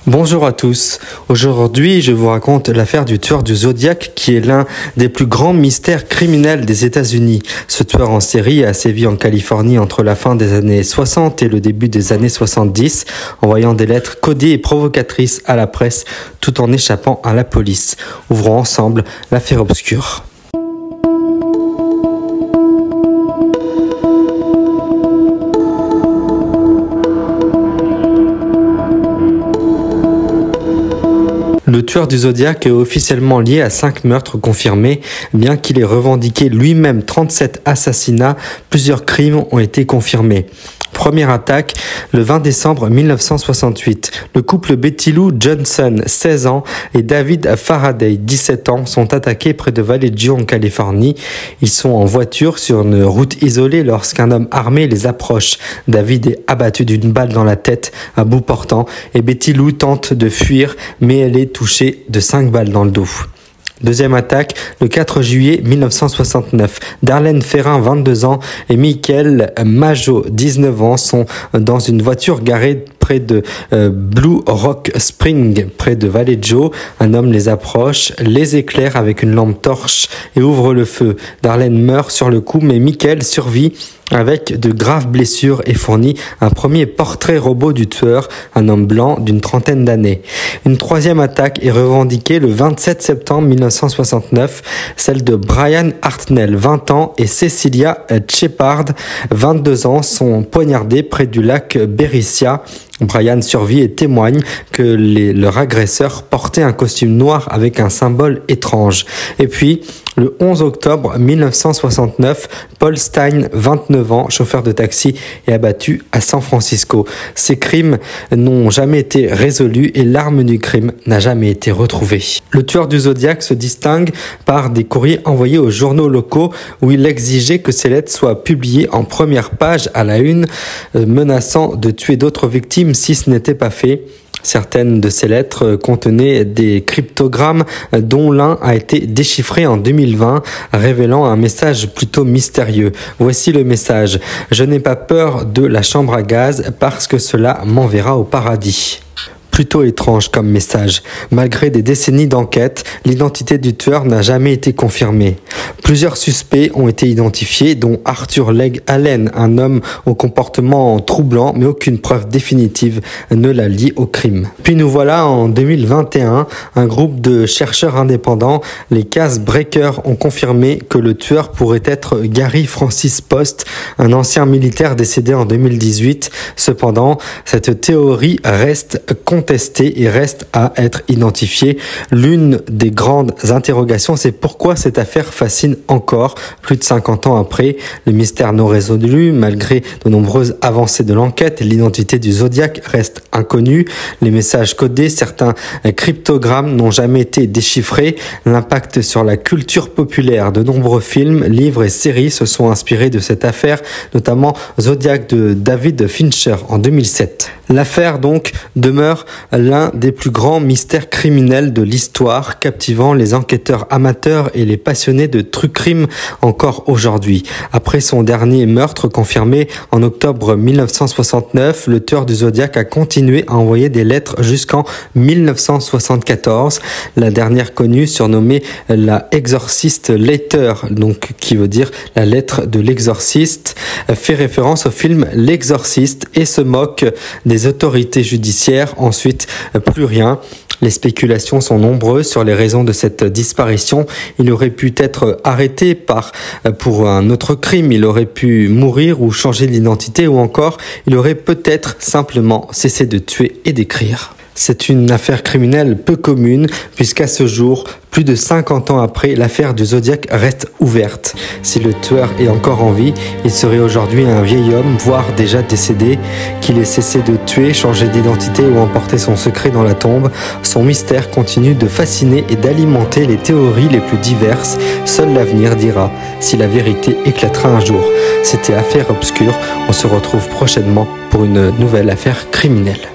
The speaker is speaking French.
Bonjour à tous, aujourd'hui je vous raconte l'affaire du tueur du Zodiac qui est l'un des plus grands mystères criminels des États-Unis. Ce tueur en série a sévi en Californie entre la fin des années 60 et le début des années 70, envoyant des lettres codées et provocatrices à la presse tout en échappant à la police. Ouvrons ensemble l'affaire obscure. Le tueur du Zodiac est officiellement lié à 5 meurtres confirmés, bien qu'il ait revendiqué lui-même 37 assassinats, plusieurs crimes ont été confirmés. Première attaque, le 20 décembre 1968. Le couple Betty Lou Johnson, 16 ans, et David Faraday, 17 ans, sont attaqués près de Vallejo en Californie. Ils sont en voiture sur une route isolée lorsqu'un homme armé les approche. David est abattu d'une balle dans la tête à bout portant et Betty Lou tente de fuir, mais elle est touchée de 5 balles dans le dos. Deuxième attaque, le 4 juillet 1969. Darlene Ferrin, 22 ans, et Michael Majo, 19 ans, sont dans une voiture garée près de Blue Rock Spring, près de Vallejo. Un homme les approche, les éclaire avec une lampe torche et ouvre le feu. Darlene meurt sur le coup, mais Michael survit avec de graves blessures et fournit un premier portrait robot du tueur, un homme blanc d'une trentaine d'années. Une troisième attaque est revendiquée le 27 septembre 1969, celle de Brian Hartnell, 20 ans, et Cecilia Shepard, 22 ans, sont poignardés près du lac Berissia. Brian survit et témoigne que leur agresseur portait un costume noir avec un symbole étrange. Et puis, le 11 octobre 1969, Paul Stein, 29 ans, chauffeur de taxi, est abattu à San Francisco. Ces crimes n'ont jamais été résolus et l'arme du crime n'a jamais été retrouvée. Le tueur du Zodiac se distingue par des courriers envoyés aux journaux locaux où il exigeait que ces lettres soient publiées en première page à la une, menaçant de tuer d'autres victimes si ce n'était pas fait. Certaines de ces lettres contenaient des cryptogrammes dont l'un a été déchiffré en 2020, révélant un message plutôt mystérieux. Voici le message. « Je n'ai pas peur de la chambre à gaz parce que cela m'enverra au paradis. » Plutôt étrange comme message. Malgré des décennies d'enquête, l'identité du tueur n'a jamais été confirmée. Plusieurs suspects ont été identifiés, dont Arthur Legg Allen, un homme au comportement troublant, mais aucune preuve définitive ne la lie au crime. Puis nous voilà en 2021, un groupe de chercheurs indépendants, les Case Breakers, ont confirmé que le tueur pourrait être Gary Francis Post, un ancien militaire décédé en 2018. Cependant, cette théorie reste contestée et reste à être identifiée. L'une des grandes interrogations, c'est pourquoi cette affaire fascine encore, plus de 50 ans après. Le mystère non résolu, malgré de nombreuses avancées de l'enquête, l'identité du Zodiac reste inconnue. Les messages codés, certains cryptogrammes n'ont jamais été déchiffrés. L'impact sur la culture populaire, de nombreux films, livres et séries se sont inspirés de cette affaire, notamment Zodiac de David Fincher en 2007. L'affaire donc demeure l'un des plus grands mystères criminels de l'histoire, captivant les enquêteurs amateurs et les passionnés de true crime encore aujourd'hui. Après son dernier meurtre confirmé en octobre 1969, le tueur du Zodiac a continué à envoyer des lettres jusqu'en 1974. La dernière connue, surnommée la Exorcist Letter, donc qui veut dire la lettre de l'exorciste, fait référence au film L'Exorciste et se moque des autorités judiciaires. Ensuite, plus rien. Les spéculations sont nombreuses sur les raisons de cette disparition. Il aurait pu être arrêté pour un autre crime, il aurait pu mourir ou changer d'identité, ou encore il aurait peut-être simplement cessé de tuer et d'écrire. C'est une affaire criminelle peu commune, puisqu'à ce jour, plus de 50 ans après, l'affaire du Zodiac reste ouverte. Si le tueur est encore en vie, il serait aujourd'hui un vieil homme, voire déjà décédé, qu'il ait cessé de tuer, changé d'identité ou emporté son secret dans la tombe. Son mystère continue de fasciner et d'alimenter les théories les plus diverses. Seul l'avenir dira si la vérité éclatera un jour. C'était Affaire Obscure. On se retrouve prochainement pour une nouvelle affaire criminelle.